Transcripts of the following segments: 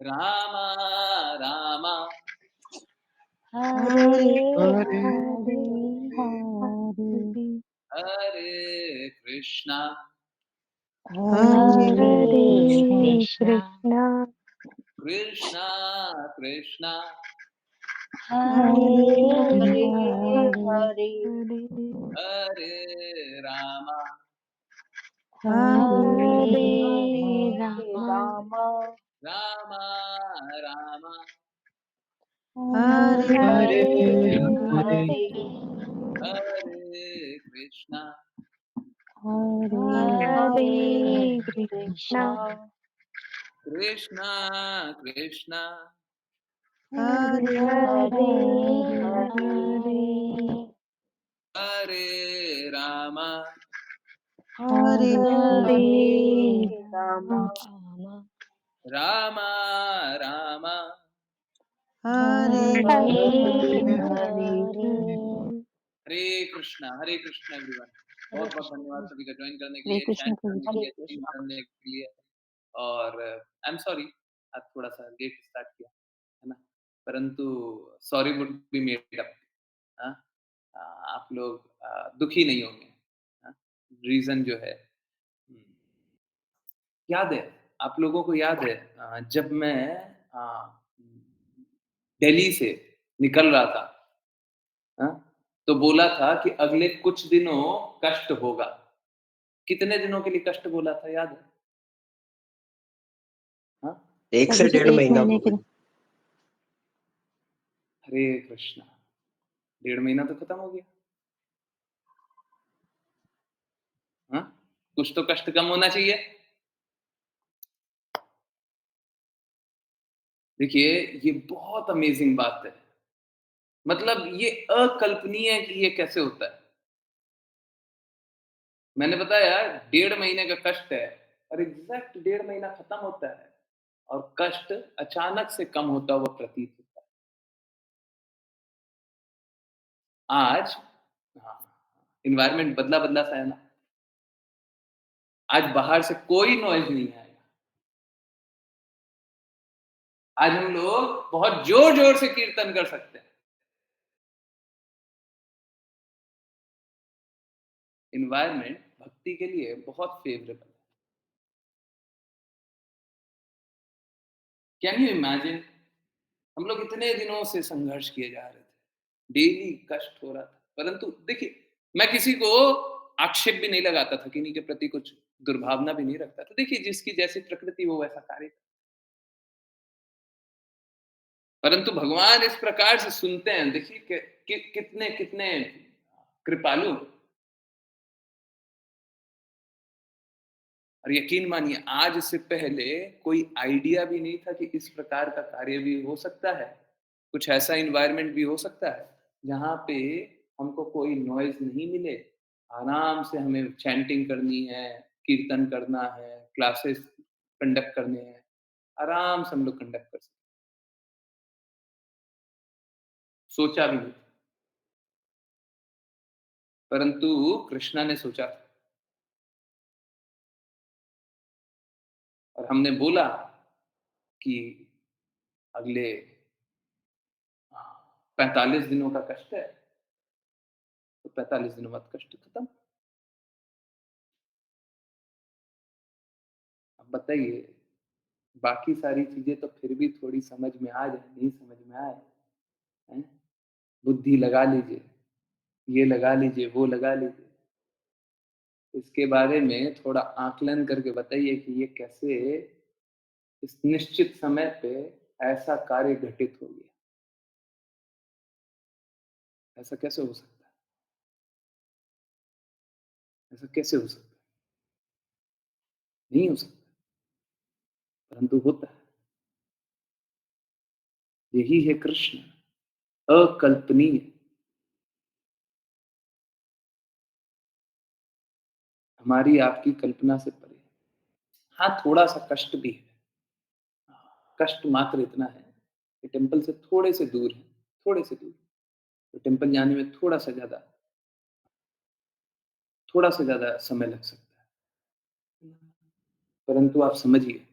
Ram Ram Hare Hare Hare Hare Hare Krishna Hare Hare Krishna Krishna Krishna Krishna Hare Hare Hare Hare Hare Ram Hare Hare Ram Ram Ram Ram Hare Hare Hare Hare Hare Krishna Hare Hare Krishna Krishna Krishna Krishna Hare Hare Hare Hare Hare Ram Hare Hare Ram Ram Ram Ram Hare Hare Hare Hare Krishna everyone. बहुत बहुत धन्यवाद सभी का ज्वाइन करने के हरे लिए, कृष्ण चैंट प्रभु करने जी। के लिए, स्ट्रीम करने के लिए। और आई एम सॉरी, आज थोड़ा सा लेट स्टार्ट किया है ना, परंतु sorry would be made up. हाँ, आप लोग दुखी नहीं होंगे। हाँ, रीजन जो है, याद है आप लोगों को, याद है जब मैं दिल्ली से निकल रहा था, हाँ, तो बोला था कि अगले कुछ दिनों कष्ट होगा। कितने दिनों के लिए कष्ट बोला था, याद है? हाँ? 1 से प्रभु जी 1.5 एक महीना महीने के प्रभु जी। हरे कृष्णा, 1.5 महीना तो खत्म हो गया। हाँ? कुछ तो कष्ट कम होना चाहिए। देखिए, ये बहुत अमेजिंग बात है। मतलब ये अकल्पनीय है कि ये कैसे होता है। मैंने बताया 1.5 महीने का कष्ट है और एग्जैक्ट 1.5 महीना खत्म होता है और कष्ट अचानक से कम होता हुआ प्रतीत होता है। आज इन्वायरमेंट बदला बदला सा है ना। आज बाहर से कोई नॉइज नहीं आएगा। आज हम लोग बहुत जोर जोर से कीर्तन कर सकते हैं। इन्वायरमेंट भक्ति के लिए बहुत फेवरेबल है। कैन यू इमेजिन, हम लोग इतने दिनों से संघर्ष किए जा रहे थे, डेली कष्ट हो रहा था, परंतु देखिए, मैं किसी को आक्षेप भी नहीं लगाता था, किन्हीं के प्रति कुछ दुर्भावना भी नहीं रखता था। देखिए, जिसकी जैसी प्रकृति वो वैसा कार्य करता। परंतु भगवान इस प्रकार से सुनते हैं। देखिए कितने कितने कृपालु। और यकीन मानिए, आज से पहले कोई आइडिया भी नहीं था कि इस प्रकार का कार्य भी हो सकता है। कुछ ऐसा इन्वायरमेंट भी हो सकता है जहाँ पे हमको कोई नॉइज नहीं मिले, आराम से हमें चैंटिंग करनी है, कीर्तन करना है, क्लासेस कंडक्ट करने हैं, आराम से हम लोग कंडक्ट कर सकते। सोचा भी नहीं, परंतु कृष्णा ने सोचा और हमने बोला कि अगले 45 दिनों का कष्ट है, तो 45 दिनों बाद कष्ट खत्म। अब बताइए, बाकी सारी चीजें तो फिर भी थोड़ी समझ में आ जाए, नहीं समझ में आए, हैं? बुद्धि लगा लीजिए, ये लगा लीजिए, वो लगा लीजिए, इसके बारे में थोड़ा आकलन करके बताइए कि ये कैसे इस निश्चित समय पे ऐसा कार्य घटित हो गया। ऐसा कैसे हो सकता है? ऐसा कैसे हो सकता है? नहीं हो सकता, परंतु होता है। यही है कृष्ण, अकल्पनीय। हमारी आपकी कल्पना से परे। हाँ, थोड़ा सा कष्ट भी है। कष्ट मात्र इतना है कि टेम्पल से थोड़े से दूर है, थोड़े से दूर, तो टेम्पल जाने में थोड़ा सा ज्यादा समय लग सकता है। परंतु आप समझिए,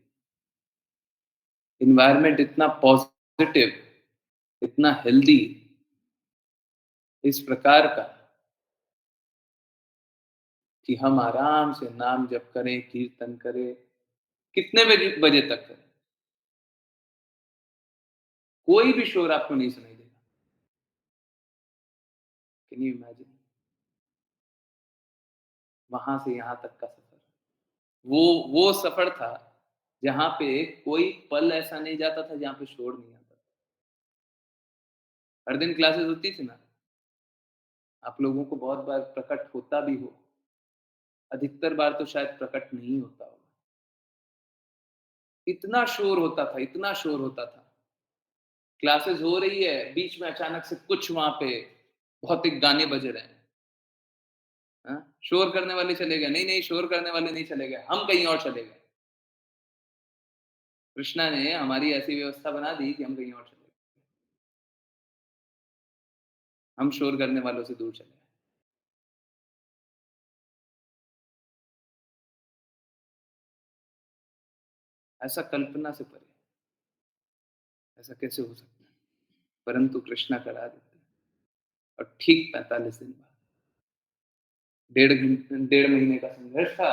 एनवायरनमेंट इतना पॉजिटिव, इतना हेल्दी, इस प्रकार का कि हम आराम से नाम जप करें, कीर्तन करें, कितने बजे बजे तक करें। कोई भी शोर आपको नहीं सुनाई देगा। Can you imagine? वहां से यहाँ तक का सफर। वो वो सफर था जहाँ पे कोई पल ऐसा नहीं जाता था जहाँ पे शोर नहीं आता था। हर दिन क्लासेस होती थी ना, आप लोगों को बहुत बार प्रकट होता भी हो, अधिकतर बार तो शायद प्रकट नहीं होता होगा। इतना शोर होता था, इतना शोर होता था। क्लासेस हो रही है, बीच में अचानक से कुछ वहां पे भौतिक गाने बज रहे हैं। हाँ? शोर करने वाले चले गए, नहीं नहीं शोर करने वाले नहीं चले गए, हम कहीं और चले गए। कृष्णा ने हमारी ऐसी व्यवस्था बना दी कि हम कहीं और चले गए। हम शोर करने वालों से दूर चले गए। ऐसा कल्पना से परे, ऐसा कैसे हो सकता है? परंतु कृष्णा करा देते हैं। और ठीक 45 दिन बाद, 1.5 महीने का संघर्ष था,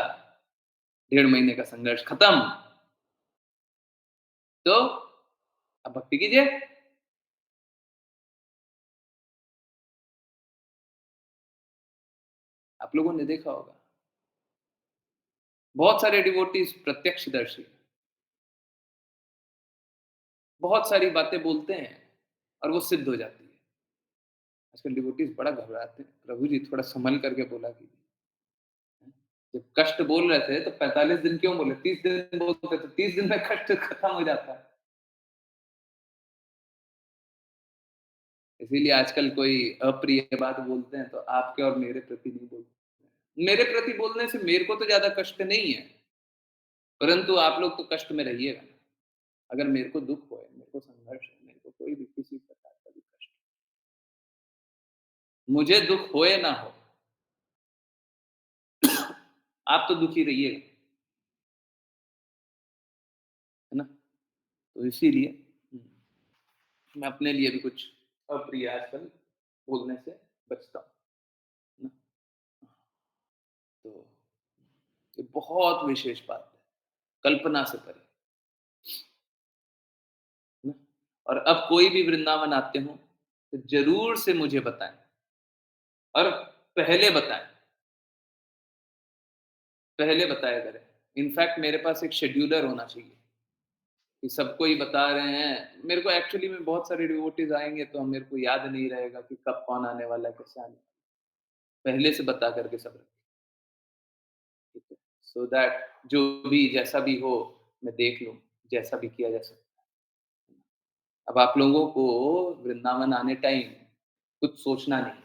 1.5 महीने का संघर्ष खत्म। तो अब भक्ति कीजिए। आप लोगों ने देखा होगा, बहुत सारे डिवोटीज प्रत्यक्षदर्शी, बहुत सारी बातें बोलते हैं और वो सिद्ध हो जाती है। आजकल डिवोटीज बड़ा घबराते हैं, प्रभु जी थोड़ा संभल करके बोला कीजिए। जब कष्ट बोल रहे थे तो 45 दिन क्यों बोले, 30 दिन बोलते तो 30 दिन में कष्ट खत्म हो जाता है। इसीलिए आजकल कोई अप्रिय बात बोलते हैं तो आपके और मेरे प्रति नहीं बोलते। मेरे प्रति बोलने से मेरे को तो ज्यादा कष्ट नहीं है, परंतु आप लोग तो कष्ट में रहिएगा। अगर मेरे को दुख हो, मेरे को संघर्ष है, मेरे को कोई भी किसी प्रकार का भी कष्ट, मुझे दुख हो या ना हो, आप तो दुखी रहिएगा, है ना? तो इसीलिए मैं अपने लिए भी कुछ अप्रिय आजकल बोलने से बचता हूँ, है ना? तो ये बहुत विशेष बात है, कल्पना से परे, है ना? और अब कोई भी वृंदावन आते हो तो जरूर से मुझे बताएं, और पहले बताएं, पहले बताया करें। इनफैक्ट मेरे पास एक शेड्यूलर होना चाहिए कि सबको ही बता रहे हैं। मेरे को एक्चुअली में बहुत सारे डिवोटीज आएंगे तो मेरे को याद नहीं रहेगा कि कब कौन आने वाला है, कैसे आने वाला है। पहले से बता करके सब रखें, ठीक है? सो दैट जो भी जैसा भी हो मैं देख लूँ, जैसा भी किया जा सकता है। अब आप लोगों को वृंदावन आने टाइम कुछ सोचना नहीं है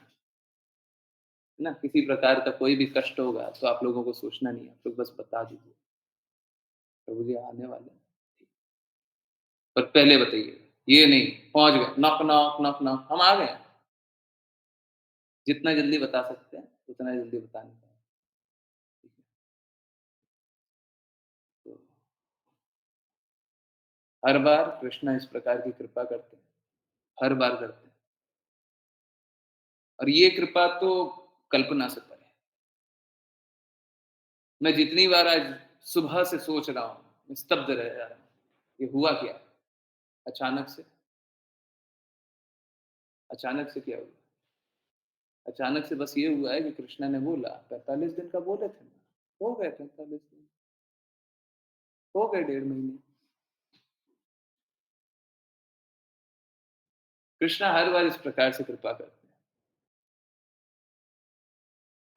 ना, किसी प्रकार का कोई भी कष्ट होगा तो आप लोगों को सोचना नहीं है, आप लोग बस बता दीजिए प्रभु जी आने वाले हैं, पर पहले बताइए। ये नहीं पहुंच गए, नॉक नॉक नॉक नॉक, हम आ गए। जितना जल्दी बता सकते हैं उतना जल्दी बताने का, ठीक है? तो हर बार कृष्णा इस प्रकार की कृपा करते हैं, हर बार करते हैं, और ये कृपा तो कल्पना से परे है। मैं जितनी बार आज सुबह से सोच रहा हूँ, मैं स्तब्ध रह जा रहा हूँ, ये हुआ क्या? अचानक से, अचानक से क्या हुआ? अचानक से बस ये हुआ है कि कृष्णा ने बोला 45 दिन का बोले थे ना, हो गए 45 दिन, हो गए 1.5 महीने। कृष्णा हर बार इस प्रकार से कृपा करते हैं।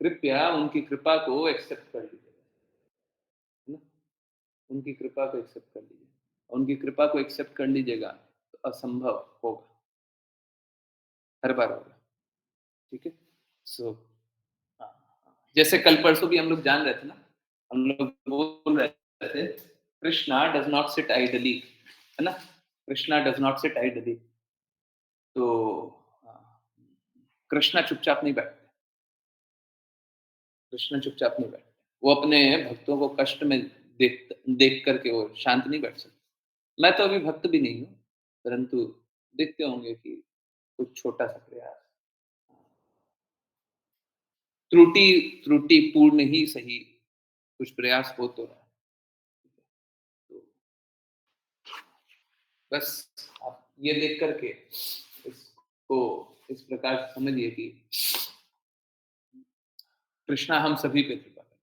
कृपया उनकी कृपा को एक्सेप्ट कर लीजिए, है ना? उनकी कृपा को एक्सेप्ट कर लीजिए। उनकी कृपा को एक्सेप्ट कर लीजिएगा तो असंभव होगा, हर बार होगा, ठीक है? सो हाँ, हाँ। जैसे कल परसों भी हम लोग जान रहे थे ना, हम लोग बोल रहे थे Krishna does not sit ideally, है ना? Krishna does not sit ideally. तो हाँ, कृष्णा चुपचाप नहीं बैठते, कृष्णा चुपचाप नहीं बैठते। वो अपने भक्तों को कष्ट में देख देख करके वो शांत नहीं बैठ सकते। मैं तो अभी भक्त भी नहीं हूँ, परंतु देखते होंगे कि कुछ छोटा-सा प्रयास, त्रुटि त्रुटिपूर्ण ही सही, कुछ प्रयास हो तो रहा है। तो बस आप ये देख कर के इसको इस प्रकार से समझिए कि कृष्णा हम सभी पे कृपा करें।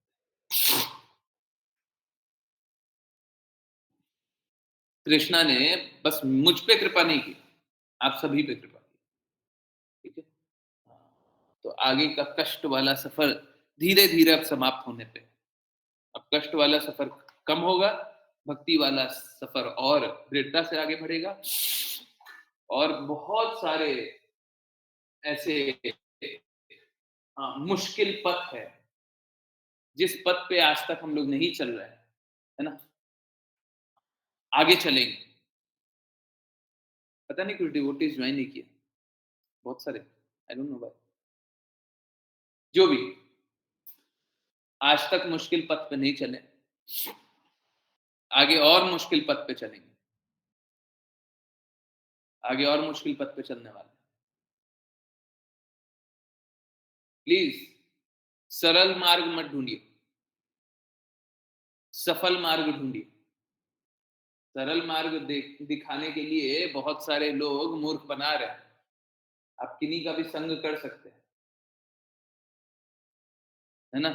कृष्णा ने बस मुझ पे कृपा नहीं की, आप सभी पे कृपा की, ठीक है? हाँ, तो आगे का कष्ट वाला सफ़र धीरे-धीरे अब समाप्त होने पे है। अब कष्ट वाला सफ़र कम होगा, भक्ति वाला सफ़र और दृढ़ता से आगे बढ़ेगा और बहुत सारे ऐसे मुश्किल पथ है, जिस पथ पे आज तक हम लोग नहीं चल रहे हैं, है ना? आगे चलेंगे। पता नहीं कुछ डिवोटीज़ जॉइन नहीं किए, बहुत सारे, आई डोंट नो व्हाई। जो भी, आज तक मुश्किल पथ पे नहीं चले, आगे और मुश्किल पथ पे चलेंगे, आगे और मुश्किल पथ पे चलने वाले हैं। प्लीज़ सरल मार्ग मत ढूँढिए, सफल मार्ग ढूँढिए। सरल मार्ग दिखाने के लिए बहुत सारे लोग मूर्ख बना रहे हैं। आप किन्हीं का भी संग कर सकते हैं, है ना?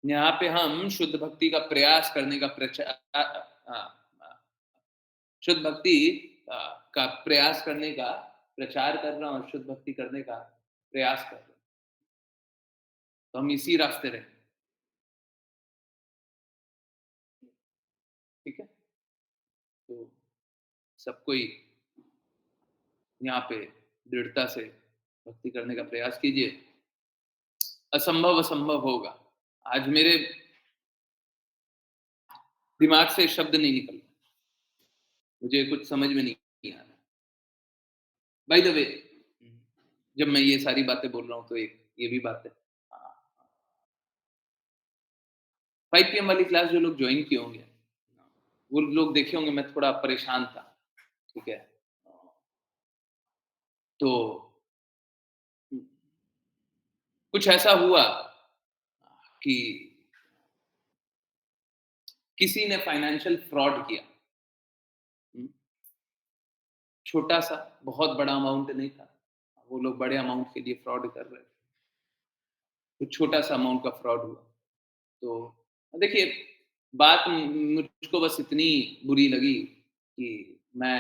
यहाँ पे हम शुद्ध भक्ति का प्रयास करने का शुद्ध भक्ति का प्रयास करने का प्रचार कर रहा हूँ और शुद्ध भक्ति करने का प्रयास कर रहा हूँ। तो हम इसी रास्ते रहें, ठीक है? तो सब कोई यहाँ पे दृढ़ता से भक्ति करने का प्रयास कीजिए। असंभव असंभव होगा। आज मेरे दिमाग से शब्द नहीं निकल रहे, मुझे कुछ समझ में नहीं आ रहा। बाय द वे, जब मैं ये सारी बातें बोल रहा हूँ तो एक ये भी बात है, 5 पीएम वाली क्लास जो लोग जॉइन किए होंगे, वो लोग देखे होंगे मैं थोड़ा परेशान था, ठीक है? तो कुछ ऐसा हुआ कि किसी ने फाइनेंशियल फ्रॉड किया। हुँ, छोटा-सा, बहुत बड़ा अमाउंट नहीं था। वो लोग बड़े अमाउंट के लिए फ्रॉड कर रहे थे। तो छोटा-सा अमाउंट का फ्रॉड हुआ। तो देखिए, बात मुझको बस इतनी बुरी लगी कि मैं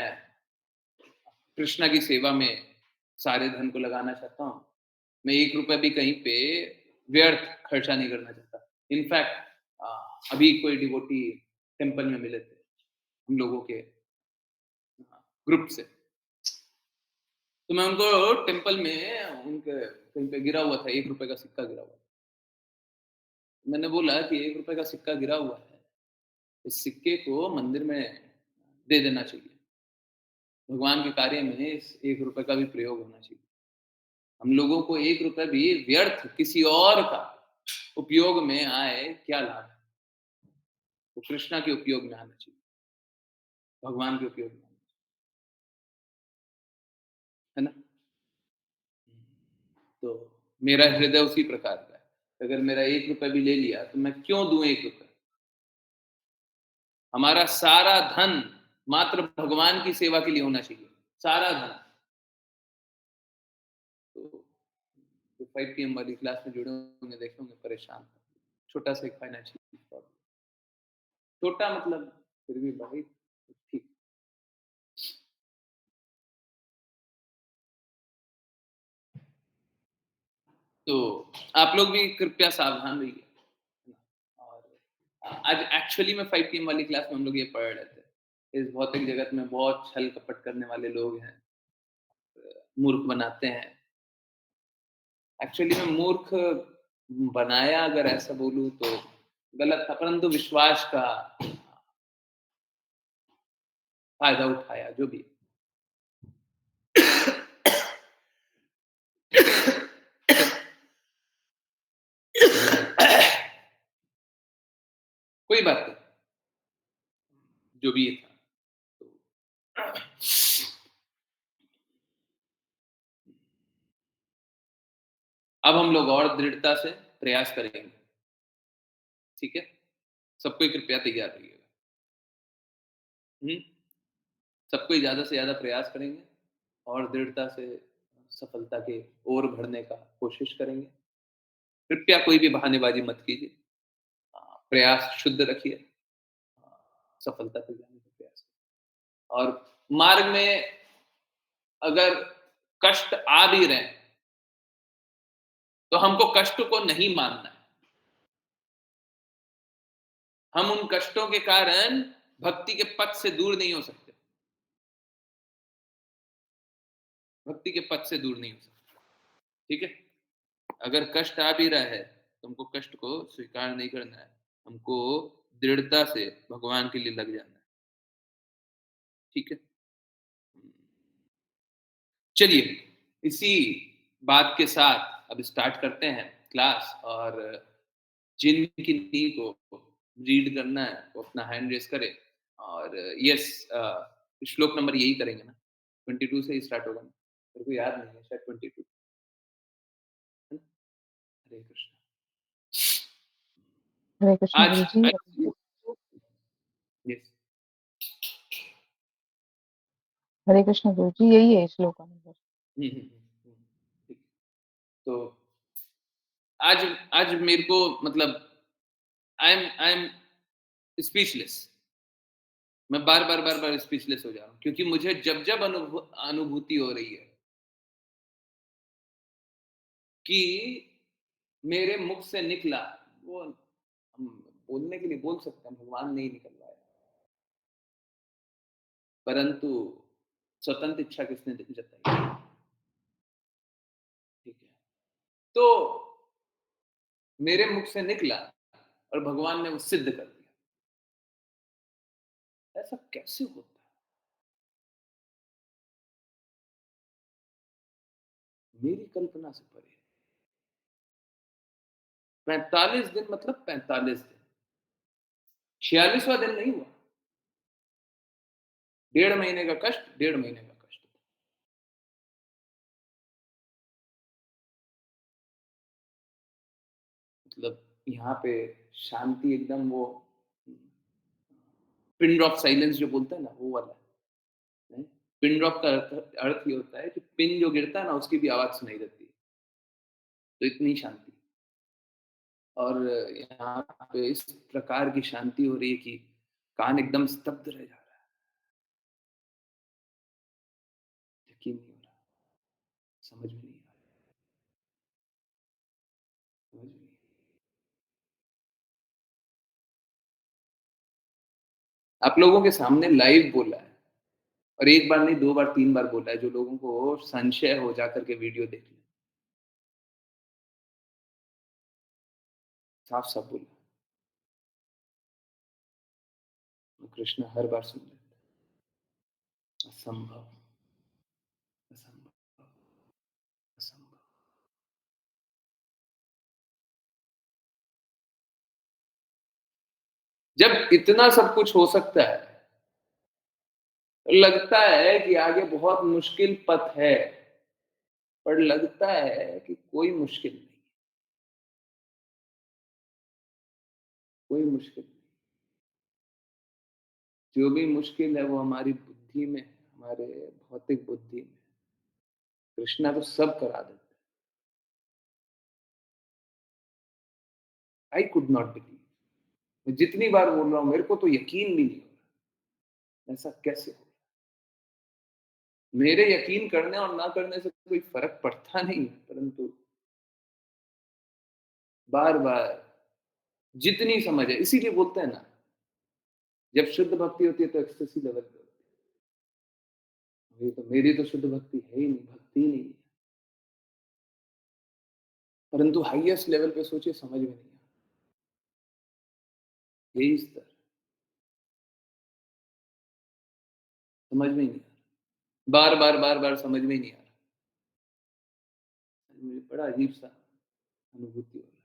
कृष्णा की सेवा में सारे धन को लगाना चाहता हूँ। मैं ₹1 भी कहीं पे व्यर्थ खर्चा नहीं करना चाहता। इनफैक्ट अभी कोई डिवोटी टेम्पल में मिले थे, हम लोगों के ग्रुप से। तो मैं उनको टेम्पल में उनके कहीं पे गिरा हुआ था, ₹1 का सिक्का गिरा हुआ था। मैंने बोला कि ₹1 का सिक्का गिरा हुआ है, इस सिक्के को मंदिर में दे देना चाहिए। भगवान के कार्य में इस ₹1 का भी प्रयोग होना चाहिए। हम लोगों को ₹1 भी व्यर्थ किसी और का उपयोग में आए, क्या लाभ है? वो कृष्णा के उपयोग में आना चाहिए, भगवान के उपयोग में आना चाहिए, है ना? तो मेरा हृदय उसी प्रकार का है। अगर मेरा ₹1 भी ले लिया, तो मैं क्यों दूँ ₹1? हमारा सारा धन मात्र भगवान की सेवा के लिए होना चाहिए, सारा धन। तो जो 5 पीएम वाली क्लास में जुड़े होंगे, देखे होंगे परेशान था। छोटा-सा एक फाइनेंशियल प्रॉब्लम, छोटा मतलब फिर भी भाई ठीक। तो आप लोग भी कृपया सावधान रहिए। और आज एक्चुअली में 5 पीएम वाली क्लास में हम लोग ये पढ़ रहे थे। इस भौतिक जगत में बहुत छल कपट करने वाले लोग हैं, मूर्ख बनाते हैं। एक्चुअली में मूर्ख बनाया, अगर ऐसा बोलूँ तो गलत था, परंतु विश्वास का फ़ायदा उठाया, जो भी। कोई बात नहीं, जो भी ये था। अब हम लोग और दृढ़ता से प्रयास करेंगे, ठीक है? सब कोई कृपया तैयार रहिएगा। हुँ? सब कोई ज़्यादा से ज़्यादा प्रयास करेंगे और दृढ़ता से सफलता की ओर बढ़ने का कोशिश करेंगे। कृपया कोई भी बहानेबाज़ी मत कीजिए। प्रयास शुद्ध रखिए। सफलता तक जाने का प्रयास करें। और मार्ग में अगर कष्ट आ भी रहे हैं, तो हमको कष्ट को नहीं मानना है। हम उन कष्टों के कारण भक्ति के पथ से दूर नहीं हो सकते। भक्ति के पथ से दूर नहीं हो सकते, ठीक है? अगर कष्ट आ भी रहा है, तो हमको कष्ट को स्वीकार नहीं करना है। हमको दृढ़ता से भगवान के लिए लग जाना है, ठीक है? चलिए, इसी बात के साथ अब स्टार्ट करते हैं क्लास। और जिनकी नी को रीड करना है, वो अपना हैंड रेज़ करें। और यस, श्लोक नंबर यही करेंगे ना? 22 से ही स्टार्ट होगा ना? मेरे को याद नहीं है, शायद 22 है ना? हरे कृष्ण। हरे कृष्ण आज गुरु जी। आज यस। हरे कृष्ण गुरु जी, यही है श्लोक नंबर। ठीक। तो आज आज मेरे को मतलब आई एम स्पीचलेस। मैं बार-बार स्पीचलेस हो जा रहा हूँ, क्योंकि मुझे जब-जब अनुभूति हो रही है कि मेरे मुख से निकला, वो हम बोलने के लिए बोल सकते हैं, भगवान ने ही निकलवाया। परंतु स्वतंत्र इच्छा किसने जताई? ठीक है। तो मेरे मुख से निकला और भगवान ने वो सिद्ध कर दिया। ऐसा कैसे होता है? मेरी कल्पना से परे है। 45 दिन मतलब 45 दिन। 46वां दिन नहीं हुआ। 1.5 महीने का कष्ट, 1.5 महीने का कष्ट। मतलब यहाँ पे शांति एकदम वो पिन ड्रॉप साइलेंस जो बोलते हैं ना, वो वाला है। पिन ड्रॉप का अर्थ अर्थ ये होता है कि पिन जो गिरता है ना, उसकी भी आवाज़ सुनाई देती है। तो इतनी शांति। और यहाँ पे इस प्रकार की शांति हो रही है कि कान एकदम स्तब्ध रह जा रहा है। यकीन नहीं हो रहा, समझ में नहीं आ रहा, समझ में नहीं। आप लोगों के सामने लाइव बोला है, और एक बार नहीं, 2 बार 3 बार बोला है। जो लोगों को संशय हो, जाकर के वीडियो देख लें। साफ-साफ बोला। कृष्ण हर बार सुन लेता है। असंभव, असंभव, असंभव। जब इतना सब कुछ हो सकता है, लगता है कि आगे बहुत मुश्किल पथ है, पर लगता है कि कोई मुश्किल नहीं, कोई मुश्किल नहीं। जो भी मुश्किल है वो हमारी बुद्धि में, हमारे भौतिक बुद्धि में। कृष्णा तो सब करा देते हैं। I could not believe. मैं जितनी बार बोल रहा हूँ, मेरे को तो यकीन भी नहीं हो रहा। ऐसा कैसे हो? मेरे यकीन करने और ना करने से कोई फर्क पड़ता नहीं है, परंतु बार-बार जितनी समझ है, इसीलिए बोलते हैं ना, जब शुद्ध भक्ति होती है तो एक्सटेसी लेवल पे होती है। तो मेरी तो शुद्ध भक्ति है ही नहीं, भक्ति ही नहीं है। परंतु हाईएस्ट लेवल पे सोचिए, समझ में नहीं आता। यही स्तर, समझ में ही नहीं आ रहा। बार-बार समझ में ही नहीं आ रहा। मुझे बड़ा अजीब-सा अनुभूति हो रहा है।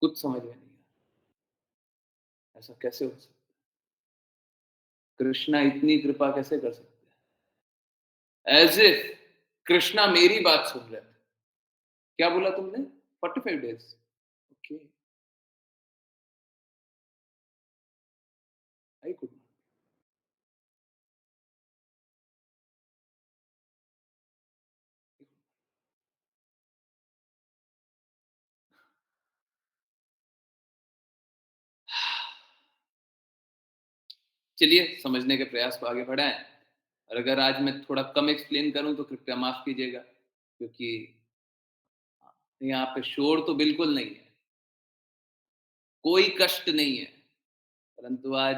कुछ समझ में नहीं आ रहा। ऐसा कैसे हो सकता है? कृष्णा इतनी कृपा कैसे कर सकते हैं? ऐज़ इफ कृष्णा मेरी बात सुन रहे थे। क्या बोला तुमने? 45 डेज़। Okay, very good. चलिए समझने के प्रयास को आगे बढ़ाएँ और अगर आज मैं थोड़ा कम एक्सप्लेन करूँ तो कृपया माफ़ कीजिएगा क्योंकि यहाँ पे शोर तो बिल्कुल नहीं है, कोई कष्ट नहीं है, परंतु आज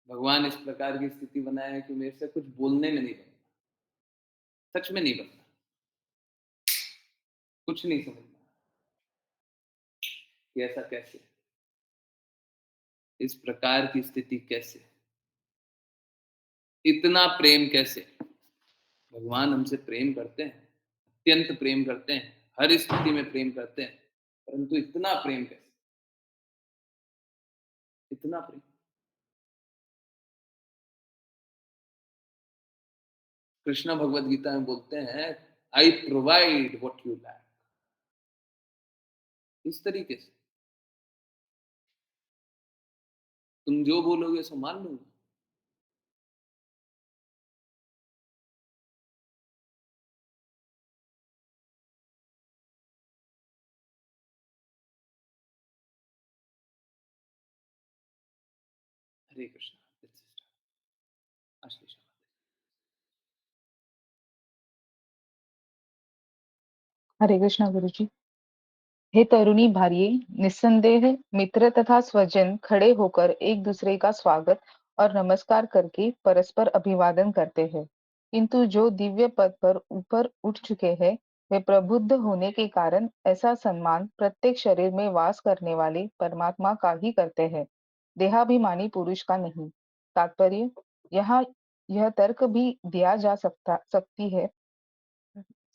भगवान इस प्रकार की स्थिति बनाए है कि मेरे से कुछ बोलने में नहीं बनता, सच में नहीं बनता, कुछ नहीं समझ में आता कि ऐसा कैसे? इस प्रकार की स्थिति कैसे? इतना प्रेम कैसे? भगवान हमसे प्रेम करते हैं, अत्यंत प्रेम करते हैं, हर स्थिति में प्रेम करते हैं, परंतु इतना प्रेम कैसे? इतना प्रेम। कृष्ण भगवत गीता में बोलते हैं, I provide what you lack. इस तरीके से तुम जो बोलोगे सो मान लूंगा। हरे कृष्णा। आशीष। हरे कृष्णा गुरुजी। हे तरुणी भारिये, निस्संदेह मित्र तथा स्वजन खड़े होकर एक दूसरे का स्वागत और नमस्कार करके परस्पर अभिवादन करते हैं, किंतु जो दिव्य पद पर ऊपर उठ चुके हैं, वे प्रबुद्ध होने के कारण ऐसा सम्मान प्रत्येक शरीर में वास करने वाले परमात्मा का ही करते हैं, देहाभिमानी पुरुष का नहीं। तात्पर्य, यहाँ यह तर्क भी दिया जा सकती है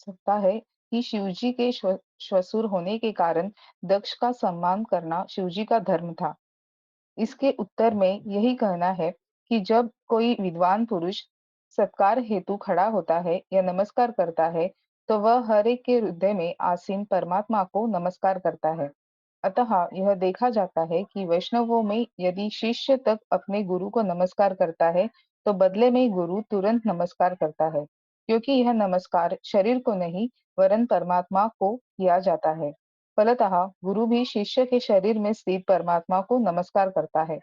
सकता है कि शिवजी के श्वशुर होने के कारण दक्ष का सम्मान करना शिवजी का धर्म था। इसके उत्तर में यही कहना है कि जब कोई विद्वान पुरुष सत्कार हेतु खड़ा होता है या नमस्कार करता है, तो वह हर एक के हृदय में आसीन परमात्मा को नमस्कार करता है। अतः यह देखा जाता है कि वैष्णवों में यदि शिष्य तक अपने गुरु को नमस्कार करता है, तो बदले में गुरु तुरंत नमस्कार करता है, क्योंकि यह नमस्कार शरीर को नहीं वरन परमात्मा को किया जाता है। फलतः गुरु भी शिष्य के शरीर में स्थित परमात्मा को नमस्कार करता है।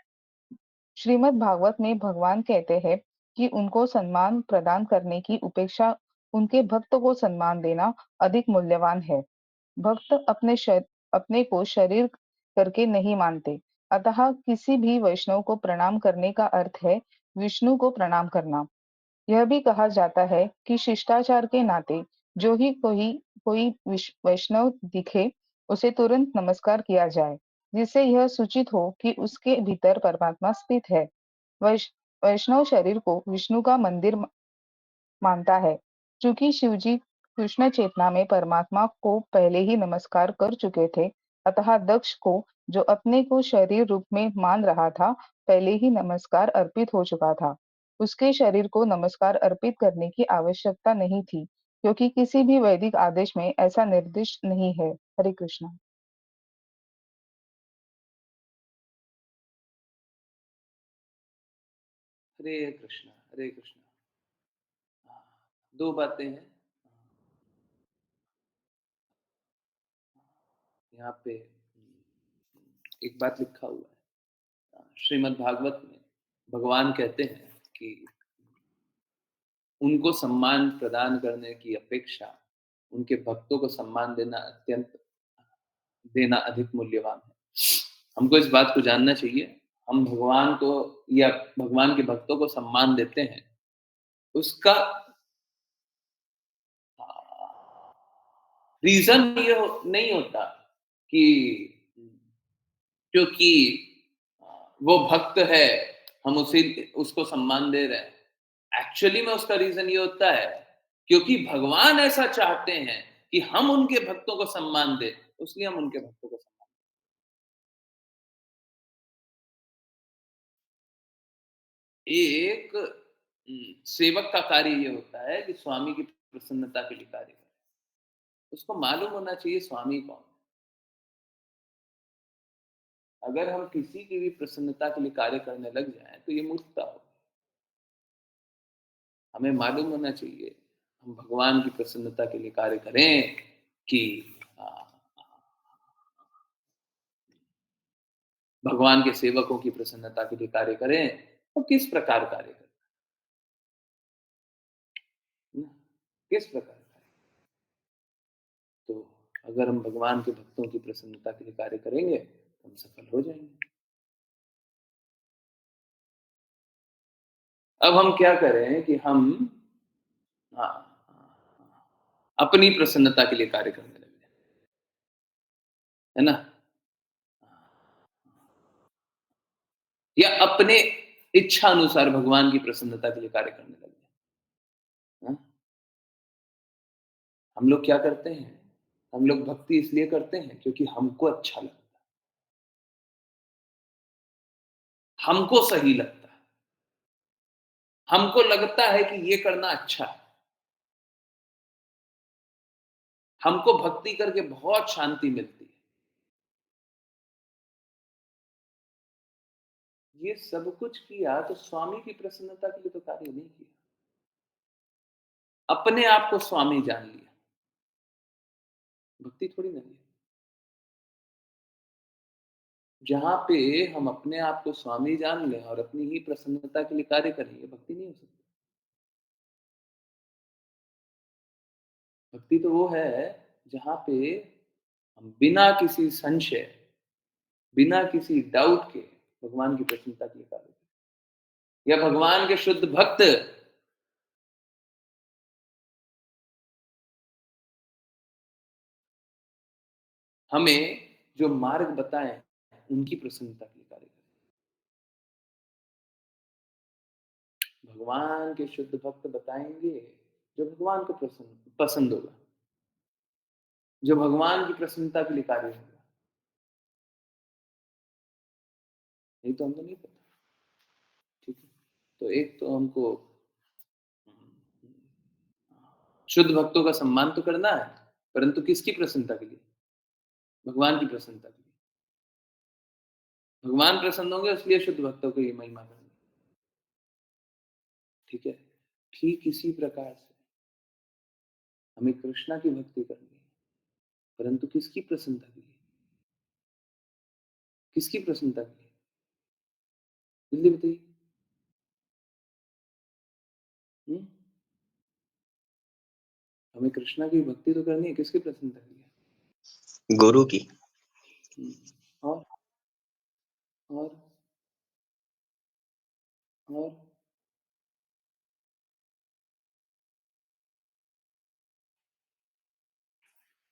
श्रीमद् भागवत में भगवान कहते हैं कि उनको सम्मान प्रदान करने की उपेक्षा उनके भक्त को सम्मान देना अधिक मूल्यवान है। भक्त अपने को शरीर करके नहीं मानते, अतः किसी भी वैष्णव को प्रणाम करने का अर्थ है विष्णु को प्रणाम करना। यह भी कहा जाता है कि शिष्टाचार के नाते जो ही कोई वैष्णव दिखे, उसे तुरंत नमस्कार किया जाए, जिससे यह सूचित हो कि उसके भीतर परमात्मा स्थित है। वैष वैष्णव शरीर को विष्णु का मंदिर मानता है। चूंकि शिवजी कृष्ण चेतना में परमात्मा को पहले ही नमस्कार कर चुके थे, अतः दक्ष को, जो अपने को शरीर रूप में मान रहा था, पहले ही नमस्कार अर्पित हो चुका था। उसके शरीर को नमस्कार अर्पित करने की आवश्यकता नहीं थी, क्योंकि किसी भी वैदिक आदेश में ऐसा निर्दिष्ट नहीं है। हरे कृष्णा। हरे कृष्णा, हरे कृष्णा। हाँ, दो बातें हैं यहाँ पे। एक बात लिखा हुआ है श्रीमद् भागवत में, भगवान कहते हैं कि उनको सम्मान प्रदान करने की अपेक्षा उनके भक्तों को सम्मान देना अधिक मूल्यवान है। हमको इस बात को जानना चाहिए। हम भगवान को या भगवान के भक्तों को सम्मान देते हैं, उसका रीजन नहीं होता कि क्योंकि वो भक्त है हम उसी उसको सम्मान दे रहे हैं। एक्चुअली में उसका रीजन ये होता है क्योंकि भगवान ऐसा चाहते हैं कि हम उनके भक्तों को सम्मान दें, इसलिए हम उनके भक्तों को सम्मान दें। एक सेवक का कार्य ये होता है कि स्वामी की प्रसन्नता के लिए कार्य करे। उसको मालूम होना चाहिए स्वामी कौन है। अगर हम किसी की भी प्रसन्नता के लिए कार्य करने लग जाएं तो ये मूर्खता हो। हमें मालूम होना चाहिए हम भगवान की प्रसन्नता के लिए कार्य करें कि आ, भगवान के सेवकों की प्रसन्नता के लिए कार्य करें तो किस प्रकार कार्य करें, किस प्रकार कार्य। तो अगर हम भगवान के भक्तों की प्रसन्नता के लिए कार्य करेंगे तो हम सफल हो जाएंगे। अब हम क्या करें कि हम हाँ, अपनी प्रसन्नता के लिए कार्य करने लगे, है ना, या अपने इच्छा अनुसार भगवान की प्रसन्नता के लिए कार्य करने लगे। हाँ? हम लोग क्या करते हैं, हम लोग भक्ति इसलिए करते हैं क्योंकि हमको अच्छा लगता है, हमको सही लगता है, हमको लगता है कि ये करना अच्छा है, हमको भक्ति करके बहुत शांति मिलती है। ये सब कुछ किया तो स्वामी की प्रसन्नता के लिए तो कार्य नहीं किया, अपने आप को स्वामी जान लिया, भक्ति थोड़ी नहीं है। जहां पे हम अपने आप को स्वामी जान लें और अपनी ही प्रसन्नता के लिए कार्य करें, ये भक्ति नहीं हो सकती। भक्ति तो वो है जहां पे हम बिना किसी संशय, बिना किसी डाउट के भगवान की प्रसन्नता के लिए कार्य करें, या भगवान के शुद्ध भक्त हमें जो मार्ग बताएं उनकी प्रसन्नता के लिए कार्य करें। भगवान के शुद्ध भक्त बताएंगे जो भगवान को पसंद होगा, जो भगवान की प्रसन्नता के लिए कार्य होगा। नहीं तो हमको नहीं पता। ठीक है, तो एक तो हमको शुद्ध भक्तों का सम्मान तो करना है, परंतु किसकी प्रसन्नता के लिए, भगवान की प्रसन्नता के लिए। भगवान प्रसन्न होंगे इसलिए शुद्ध भक्तों को ये महिमा करनी। ठीक है, ठीक इसी प्रकार से हमें कृष्णा की भक्ति करनी है, परंतु किसकी प्रसन्नता के लिए, किसकी प्रसन्नता के लिए, जल्दी बताइए। हम्म? हमें कृष्णा की भक्ति तो करनी है, किसकी प्रसन्नता के लिए, गुरु की। और और और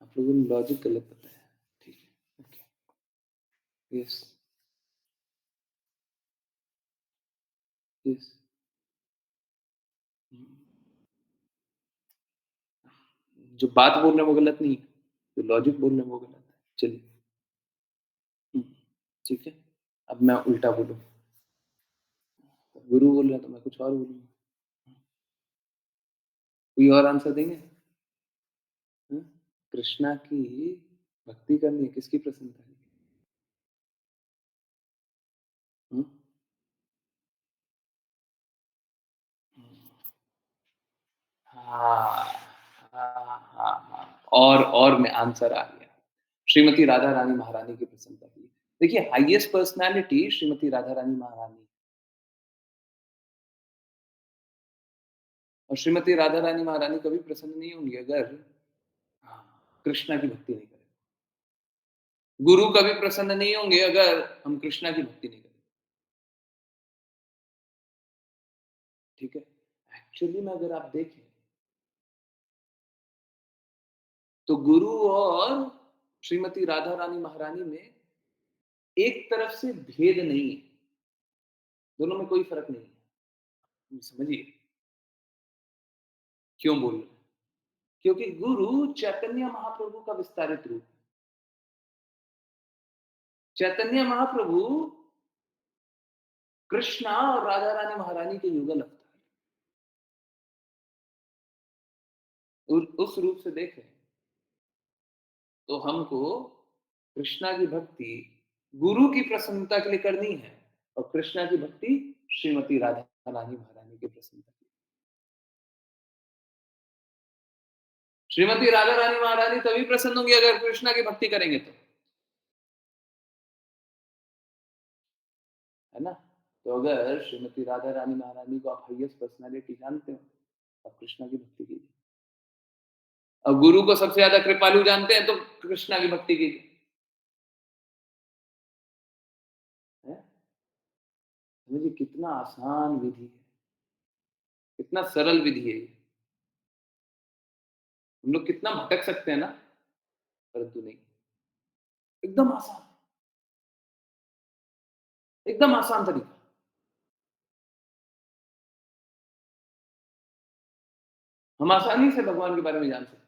आप लोगों ने लॉजिक गलत बताया। ठीक है, ओके, यस यस, जो बात बोल रहे हैं वो गलत नहीं है, जो लॉजिक बोल रहे हैं वो गलत है। चलिए, ठीक है, अब मैं उल्टा बोलूं, गुरु बोल रहा है तो मैं कुछ और बोलूंगा। कोई और आंसर देंगे? हम्म? कृष्णा की भक्ति करनी है, किसकी प्रसन्नता है? हम्म? हाँ हाँ हाँ हाँ, और में आंसर आ गया, श्रीमती राधा रानी महारानी की प्रसन्नता की। देखिए, हाईएस्ट पर्सनालिटी श्रीमती राधा रानी महारानी, और श्रीमती राधा रानी महारानी कभी प्रसन्न नहीं होंगी अगर कृष्णा की भक्ति नहीं करें। गुरु कभी प्रसन्न नहीं होंगे अगर हम कृष्णा की भक्ति नहीं करें। ठीक है, एक्चुअली में अगर आप देखें तो गुरु और श्रीमती राधा रानी महारानी में एक तरफ से भेद नहीं है, दोनों में कोई फर्क नहीं है। समझिए क्यों बोल रहे हैं, क्योंकि गुरु चैतन्य महाप्रभु का विस्तारित रूप है। चैतन्य महाप्रभु कृष्णा और राधा रानी महारानी के युगल अवतार। उस रूप से देखें तो हमको कृष्णा की भक्ति गुरु की प्रसन्नता के लिए करनी है, और कृष्णा की भक्ति श्रीमती राधा रानी महारानी की प्रसन्नता के लिए। श्रीमती राधा रानी महारानी तभी प्रसन्न होंगी अगर कृष्णा की भक्ति करेंगे तो, है ना? तो अगर श्रीमती राधा रानी महारानी को आप हाईएस्ट पर्सनालिटी जानते हो, आप कृष्णा की भक्ति कीजिए। और गुरु को सबसे ज्यादा कृपालु जानते हैं तो कृष्णा की भक्ति कीजिए, है? समझिए कितना आसान विधि है, कितना सरल विधि है ये। हम लोग कितना भटक सकते हैं ना, परंतु नहीं, एकदम आसान, एकदम आसान तरीका। हम आसानी से भगवान के बारे में जान सकते हैं।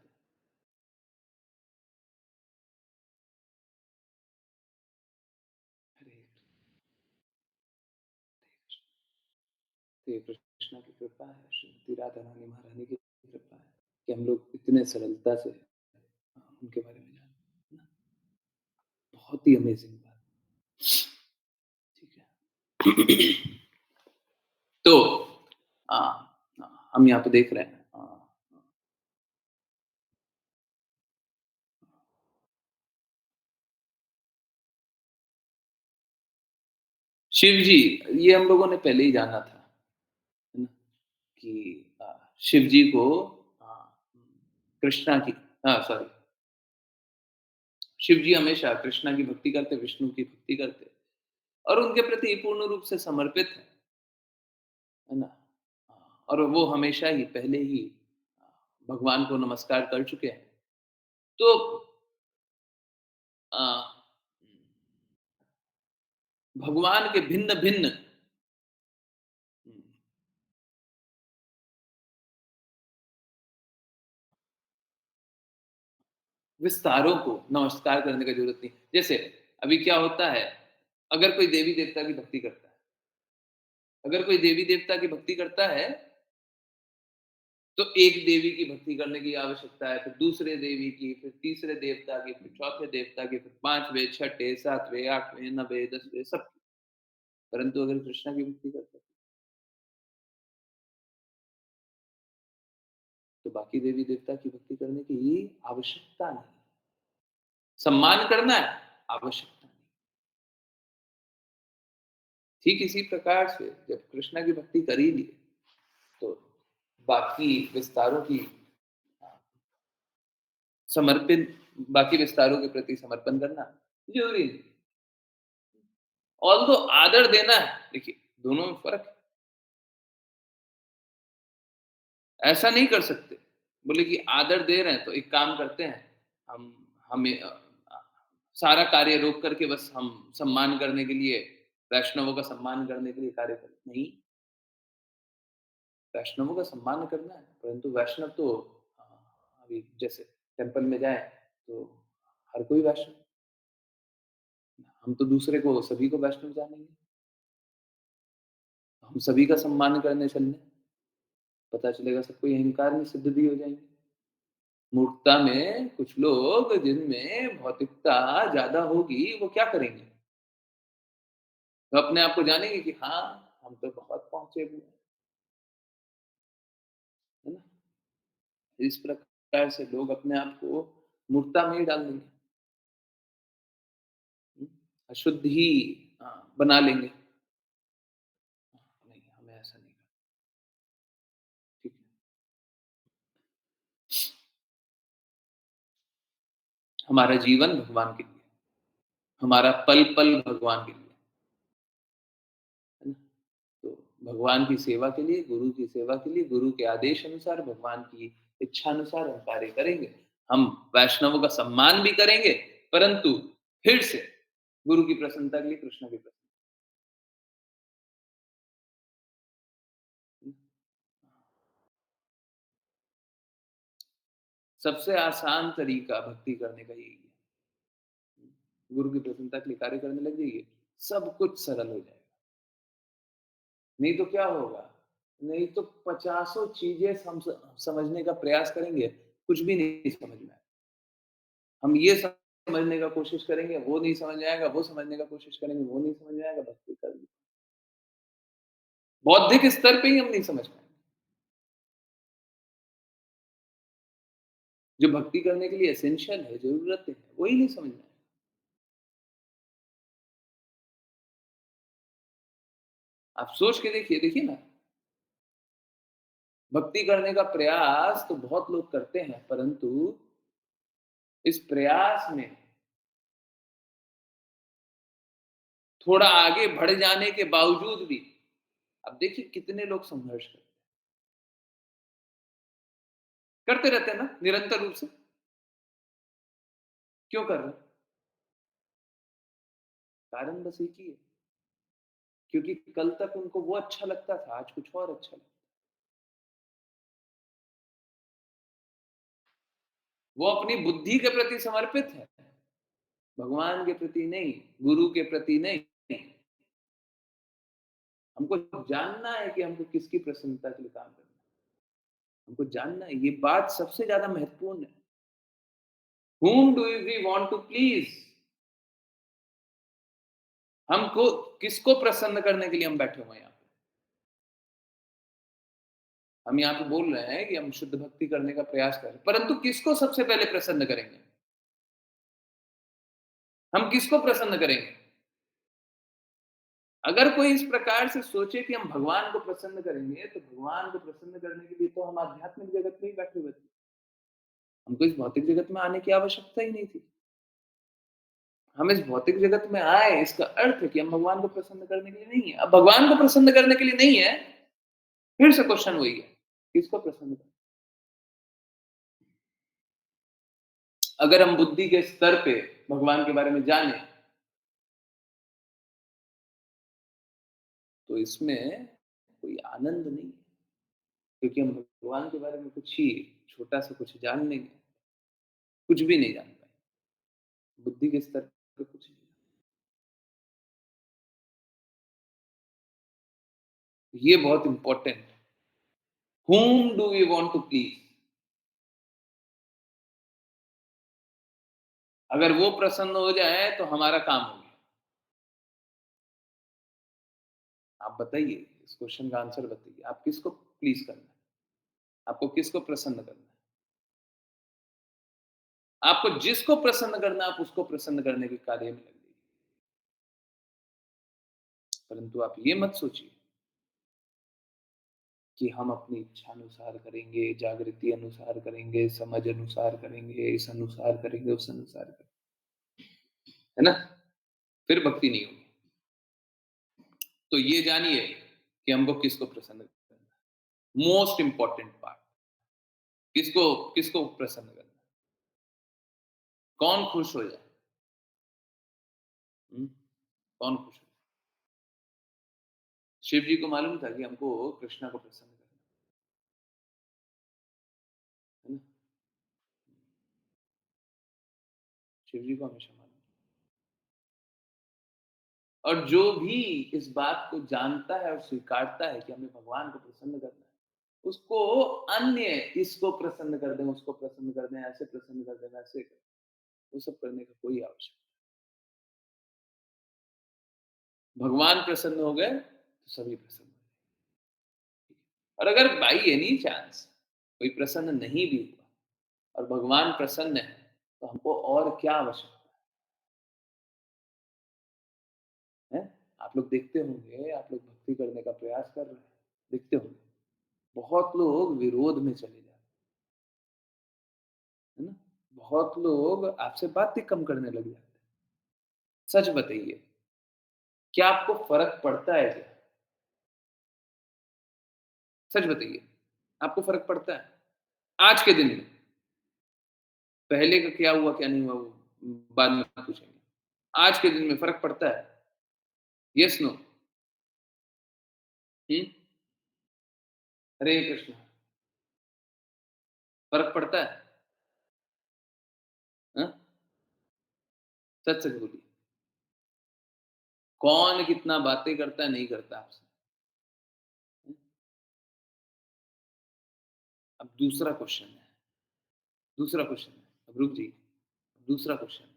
हरे ये कृष्णा की कृपा है, श्रीमती राधा रानी महारानी की कृपा है कि हम लोग इतने सरलता से उनके बारे में जान, ना? बहुत ही अमेजिंग बात, ठीक है। तो आ, हम यहाँ पे देख रहे हैं शिव जी, ये हम लोगों ने पहले ही जाना था, है ना? कि शिव जी को कृष्णा की सॉरी, शिव जी हमेशा कृष्णा की भक्ति करते, विष्णु की भक्ति करते और उनके प्रति पूर्ण रूप से समर्पित है ना? और वो हमेशा ही पहले ही भगवान को नमस्कार कर चुके हैं। तो अ, भगवान के भिन्न-भिन्न विस्तारों को नमस्कार करने का ज़रूरत नहीं। जैसे अभी क्या होता है, अगर कोई देवी-देवता की भक्ति करता है, अगर कोई देवी-देवता की भक्ति करता है, तो एक देवी की भक्ति करने की आवश्यकता है, फिर दूसरे देवी की, फिर तीसरे देवता की, फिर चौथे देवता की, फिर 5वें, छठे, 7वें, 8वें, 9वें, 10वें सबकी। परंतु अगर कृष्णा की भक्ति करते हैं, तो बाकी देवी-देवता की भक्ति करने की आवश्यकता नहीं। सम्मान करना है, आवश्यकता नहीं। ठीक इसी प्रकार से जब कृष्णा की भक्ति कर ही ली, तो बाकी विस्तारों की समर्पित बाकी विस्तारों के प्रति समर्पण करना ज़रूरी नहीं। ऑल्दो आदर देना है, देखिए दोनों में फ़र्क है। ऐसा नहीं कर सकते, बोले कि आदर दे रहे हैं तो एक काम करते हैं, हम हमें सारा कार्य रोक करके बस हम सम्मान करने के लिए, वैष्णवों का सम्मान करने के लिए कार्य करें। नहीं, वैष्णवों का सम्मान करना है, परंतु वैष्णव तो अ, अभी जैसे टेम्पल में जाएँ तो हर कोई वैष्णव, हम तो दूसरे को सभी को वैष्णव जानेंगे, हम सभी का सम्मान करने चलें, पता चलेगा सबको ये अहंकार में सिद्ध भी हो जाएँगे। मूर्खता में कुछ लोग जिनमें भौतिकता ज़्यादा होगी, वो क्या करेंगे? वो अपने आप को जानेंगे कि हाँ, हम तो बहुत पहुँचे हुए हैं, है ना? इस प्रकार से लोग अपने आप को मूर्खता में ही डाल देंगे, हुँ? अशुद्ध ही बना लेंगे। नहीं, हमें ऐसा नहीं करना, ठीक है? हमारा जीवन भगवान के लिए, हमारा पल-पल भगवान के लिए, है ना? तो भगवान की सेवा के लिए, गुरु की सेवा के लिए, गुरु के आदेश अनुसार, भगवान की इच्छा अनुसार हम कार्य करेंगे। हम वैष्णवों का सम्मान भी करेंगे, परंतु फिर से गुरु की प्रसन्नता के लिए, कृष्ण की प्रसन्नता। सबसे आसान तरीका भक्ति करने का यही है। गुरु की प्रसन्नता के लिए कार्य करने लग जाइए, सब कुछ सरल हो जाएगा। नहीं तो क्या होगा? नहीं तो पचासों चीज़ें समझने का प्रयास करेंगे, कुछ भी नहीं समझ में आएगा। हम ये समझने का कोशिश करेंगे, वो नहीं समझ में आएगा, वो समझने का कोशिश करेंगे, वो नहीं समझ में आएगा, बस बेकार ही। बौद्धिक स्तर पे ही हम नहीं समझ पाएँगे। जो भक्ति करने के लिए एसेंशियल है, ज़रूरत है, वही नहीं समझ में आएगा। आप सोच के देखिए, देखिए ना, भक्ति करने का प्रयास तो बहुत लोग करते हैं, परंतु इस प्रयास में थोड़ा आगे बढ़ जाने के बावजूद भी अब देखिए कितने लोग संघर्ष करते रहते हैं ना निरंतर रूप से। क्यों कर रहे हैं? कारण बस एक ही है, क्योंकि कल तक उनको वो अच्छा लगता था, आज कुछ और अच्छा लगता है। वो अपनी बुद्धि के प्रति समर्पित है, भगवान के प्रति नहीं, गुरु के प्रति नहीं। हमको जानना है कि हमको किसकी प्रसन्नता के लिए काम करना है। हमको जानना है, ये बात सबसे ज़्यादा महत्वपूर्ण है। Whom do we want to please? हमको किसको प्रसन्न करने के लिए हम बैठे हुए हैं यहाँ पे? हम यहाँ पे बोल रहे हैं कि हम शुद्ध भक्ति करने का प्रयास करें, परंतु किसको सबसे पहले प्रसन्न करेंगे? हम किसको प्रसन्न करेंगे? अगर कोई इस प्रकार से सोचे कि हम भगवान को प्रसन्न करेंगे, तो भगवान को प्रसन्न करने के लिए तो हम आध्यात्मिक जगत में ही बैठे हुए थे। हमको इस भौतिक जगत में आने की आवश्यकता ही नहीं थी। हम इस भौतिक जगत में आए, इसका अर्थ है कि हम भगवान को प्रसन्न करने के लिए नहीं है। अब भगवान को प्रसन्न करने के लिए नहीं है, फिर से क्वेश्चन वही है, किसको प्रसन्न करना? अगर हम बुद्धि के स्तर पे भगवान के बारे में जाने, तो इसमें कोई आनंद नहीं है, क्योंकि हम भगवान के बारे में कुछ ही छोटा-सा कुछ जान लेंगे, कुछ भी नहीं जान पाएँगे। बुद्धि के स्तर पे कुछ नहीं। ये बहुत इम्पोर्टेंट है। Whom do we want to please? अगर वो प्रसन्न हो जाए तो हमारा काम हो गया। आप बताइए, इस क्वेश्चन का आंसर बताइए, आप किसको प्लीज करना है? आपको किसको प्रसन्न करना है? आपको जिसको प्रसन्न करना है, आप उसको प्रसन्न करने के कार्य में लग जाइए। परंतु आप ये मत सोचिए कि हम अपनी इच्छा अनुसार करेंगे, जागृति अनुसार करेंगे, समझ अनुसार करेंगे, इस अनुसार करेंगे, उस अनुसार करेंगे, है ना? फिर भक्ति नहीं होगी। तो ये जानिए कि हमको किसको प्रसन्न करना है। मोस्ट इंपॉर्टेंट पार्ट, किसको किसको प्रसन्न करना है, कौन खुश हो जाए। हम्म? कौन खुश हो? शिव जी को मालूम था कि हमको कृष्णा को प्रसन्न करना है ना। शिव जी को हमेशा मालूम था। और जो भी इस बात को जानता है और स्वीकारता है कि हमें भगवान को प्रसन्न करना है, उसको अन्य इसको प्रसन्न कर दें, उसको प्रसन्न कर दें, ऐसे प्रसन्न कर दें, वैसे कर दें, वो सब करने का कोई आवश्यकता नहीं। भगवान प्रसन्न हो गए तो सभी प्रसन्न हो गए। और अगर बाई एनी चांस कोई प्रसन्न नहीं भी हुआ और भगवान प्रसन्न है, तो हमको और क्या आवश्यकता है? आप लोग देखते होंगे, आप लोग भक्ति करने का प्रयास कर रहे हैं, देखते होंगे बहुत लोग विरोध में चले जाते हैं, है ना? बहुत लोग आपसे बातें कम करने लग जाते हैं। सच बताइए, क्या आपको फर्क पड़ता है क्या? सच बताइए, आपको फर्क पड़ता है? आज के दिन में, पहले का क्या हुआ, क्या नहीं हुआ, वो बाद में पूछेंगे। आज के दिन में फर्क पड़ता है? Yes, no? हुँ? हरे कृष्ण, फर्क पड़ता है? हाँ? सच-सच बोलिए। कौन कितना बातें करता है, नहीं करता आपसे? हुँ? अब दूसरा क्वेश्चन है, दूसरा क्वेश्चन है, अब रुक जाइए, दूसरा क्वेश्चन है,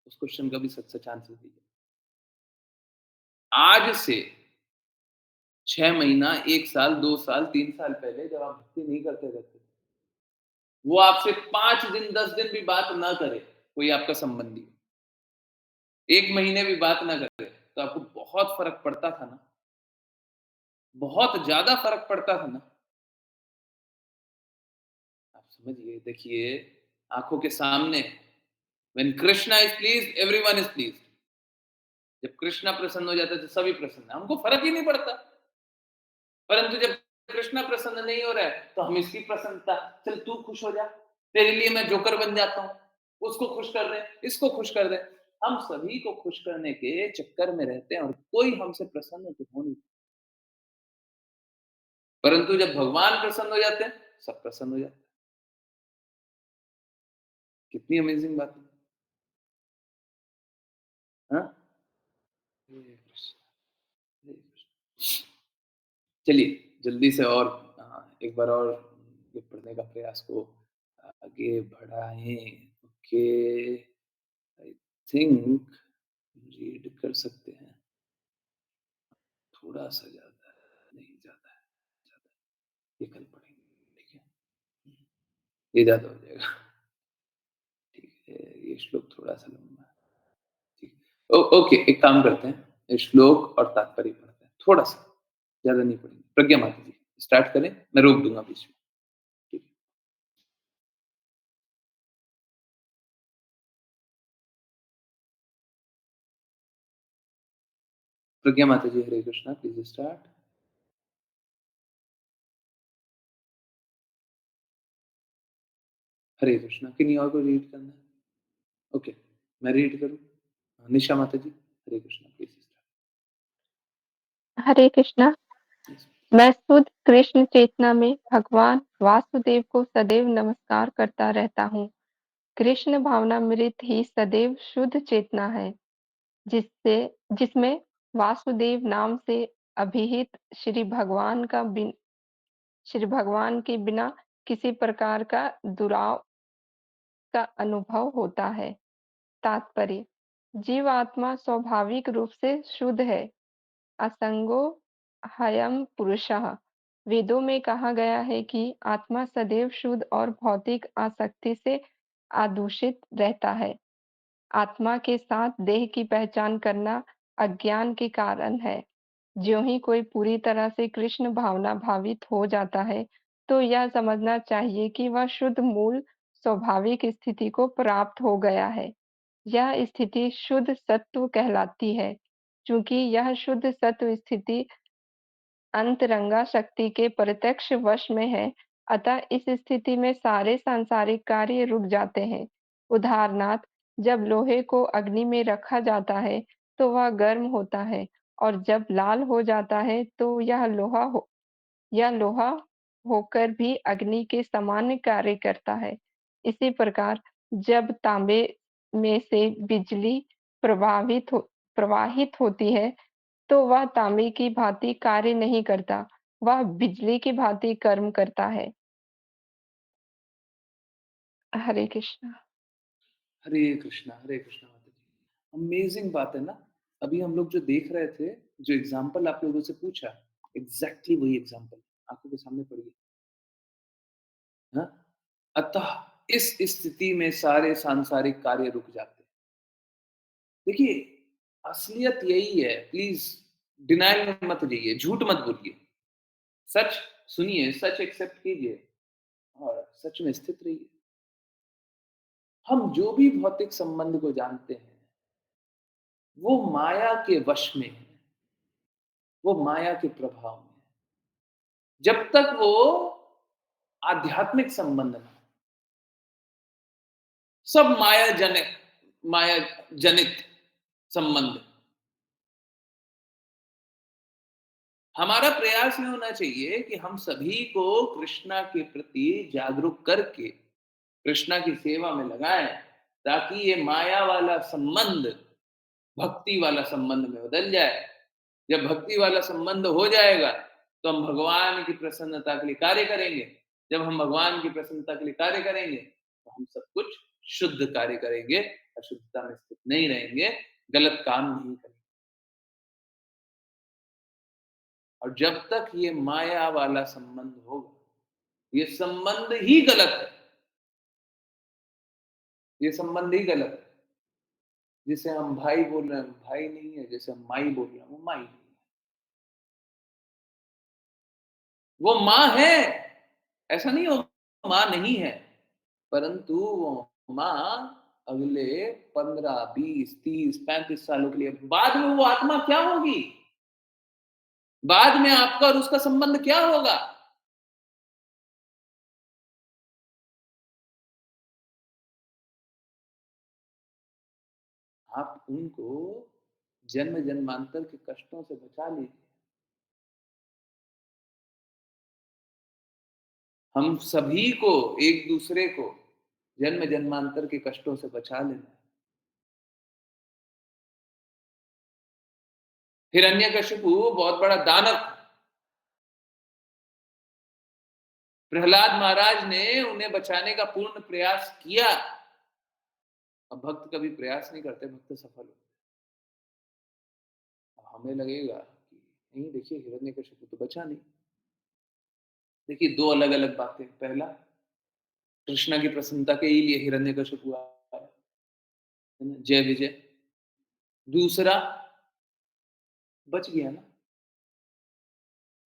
उस क्वेश्चन का भी सच-सच आंसर दीजिए। आज से 6 महीना, 1 साल, 2 साल, 3 साल पहले जब आप भक्ति नहीं करते रहते थे, वो आपसे 5 दिन, 10 दिन भी बात ना करे, कोई आपका संबंधी, 1 महीने भी बात ना करे, तो आपको बहुत फ़र्क पड़ता था ना? बहुत ज़्यादा फ़र्क पड़ता था ना? आप समझिए, देखिए, आँखों के सामने when Krishna is pleased, everyone is pleased. जब कृष्णा प्रसन्न हो जाते हैं, तो सभी प्रसन्न हैं, हमको फ़र्क ही नहीं पड़ता। परंतु जब कृष्णा प्रसन्न नहीं हो रहा है, तो हम इसकी प्रसन्नता, चल तू खुश हो जा, तेरे लिए मैं जोकर बन जाता हूँ, उसको खुश कर दे, इसको खुश कर दे। हम सभी को खुश करने के चक्कर में रहते हैं और कोई हमसे प्रसन्न तो हो नहीं। परंतु जब भगवान प्रसन्न हो जाते हैं, सब प्रसन्न हो जाते हैं। कितनी अमेजिंग बात है, हाँ? हरे कृष्ण, हरे कृष्ण। चलिए, जल्दी से और एक बार और ये पढ़ने का प्रयास को आगे बढ़ाएँ। ओके, आई थिंक रीड कर सकते हैं। थोड़ा-सा ज़्यादा है, नहीं ज़्यादा है, ज़्यादा है। ये कल पढ़ेंगे, ठीक है? ये ज़्यादा हो जाएगा, ठीक है, ये श्लोक थोड़ा-सा लंबा है, ठीक है। ओके, एक काम करते हैं, ये श्लोक और तात्पर्य पढ़ते हैं, थोड़ा-सा, ज़्यादा नहीं पढ़ेंगे। प्रज्ञा माता जी, स्टार्ट करें, मैं रोक दूँगा बीच में, ठीक है। प्रज्ञा माता जी, हरे कृष्णा, प्लीज़ स्टार्ट। हरे कृष्णा, किन्हीं और को रीड करना है? ओके, मैं रीड करूँ? Nisha Mata ji, Hare Krishna, please start. Hare Krishna. Yes. मैं शुद्ध कृष्ण चेतना में भगवान वासुदेव को सदैव नमस्कार करता रहता हूँ। कृष्ण भावनामृत ही सदैव शुद्ध चेतना है, जिससे जिसमें वासुदेव नाम से अभिहित श्री भगवान के बिना किसी प्रकार का दुराव का अनुभव होता है। तात्पर्य: जीवात्मा स्वाभाविक रूप से शुद्ध है, असंगो ह्ययं पुरुषः। वेदों में कहा गया है कि आत्मा सदैव शुद्ध और भौतिक आसक्ति से अदूषित रहता है। आत्मा के साथ देह की पहचान करना अज्ञान के कारण है। ज्यों ही कोई पूरी तरह से कृष्ण भावना भावित हो जाता है, तो यह समझना चाहिए कि वह शुद्ध मूल स्वाभाविक स्थिति को प्राप्त हो गया है। यह स्थिति शुद्ध सत्व कहलाती है। चूँकि यह शुद्ध सत्व स्थिति अंतरंगा शक्ति के प्रत्यक्ष वश में है, अतः इस स्थिति में सारे सांसारिक कार्य रुक जाते हैं। उदाहरणार्थ, जब लोहे को अग्नि में रखा जाता है, तो वह गर्म होता है, और जब लाल हो जाता है, तो यह लोहा होकर भी अग्नि के समान कार्य करता है। इसी प्रकार जब तांबे में से बिजली प्रवाहित हो प्रवाहित होती है, तो वह तांबे की भांति कार्य नहीं करता, वह बिजली की भांति कर्म करता है। हरे कृष्णा। हरे कृष्णा माता जी। अमेजिंग बात है ना? अभी हम लोग जो देख रहे थे, जो एग्ज़ाम्पल आप लोगों से पूछा, एग्ज़ैक्टली वही एग्ज़ाम्पल आँखों के सामने पड़ी है। हाँ? अतः इस स्थिति में सारे सांसारिक कार्य रुक जाते हैं। देखिए, असलियत यही है, प्लीज़ डिनायल में मत जाइए, झूठ मत बोलिए। सच सुनिए, सच एक्सेप्ट कीजिए और सच में स्थित रहिए। हम जो भी भौतिक संबंध को जानते हैं, वो माया के वश में है, वो माया के प्रभाव में है। जब तक वो आध्यात्मिक संबंध ना हो, सब माया जनित संबंध। हमारा प्रयास ये होना चाहिए कि हम सभी को कृष्णा के प्रति जागरूक करके कृष्णा की सेवा में लगाएं, ताकि ये माया वाला संबंध भक्ति वाला संबंध में बदल जाए। जब भक्ति वाला संबंध हो जाएगा, तो हम भगवान की प्रसन्नता के लिए कार्य करेंगे। जब हम भगवान की प्रसन्नता के लिए कार्य करेंगे, तो हम सब कुछ शुद्ध कार्य करेंगे, अशुद्धता में स्थित नहीं रहेंगे, गलत काम नहीं करेंगे। और जब तक ये माया वाला संबंध होगा, ये संबंध ही गलत है, ये संबंध ही गलत है। जिसे हम भाई बोल रहे हैं, भाई नहीं है, जैसे हम माई बोल रहे हैं, वो माई नहीं है। वो माँ है, ऐसा नहीं वो माँ नहीं है, परंतु वो माँ अगले 15, 20, 30, 35 सालों के लिए, बाद में वो आत्मा क्या होगी? बाद में आपका और उसका संबंध क्या होगा? आप उनको जन्म जन्मांतर के कष्टों से बचा लीजिए। हम सभी को, एक दूसरे को जन्म जन्मांतर के कष्टों से बचा लेना है। हिरण्यकशिपु बहुत बड़ा दानव था। प्रहलाद महाराज ने उन्हें बचाने का पूर्ण प्रयास किया। अब भक्त कभी प्रयास नहीं करते, भक्त सफल होते। अब हमें लगेगा कि नहीं, देखिए हिरण्यकशिपु तो बचा नहीं। देखिए, दो अलग अलग बातें। पहला, कृष्णा की प्रसन्नता के ही लिए हिरण्यकशिपु आया, है ना, जय विजय। दूसरा, बच गया ना।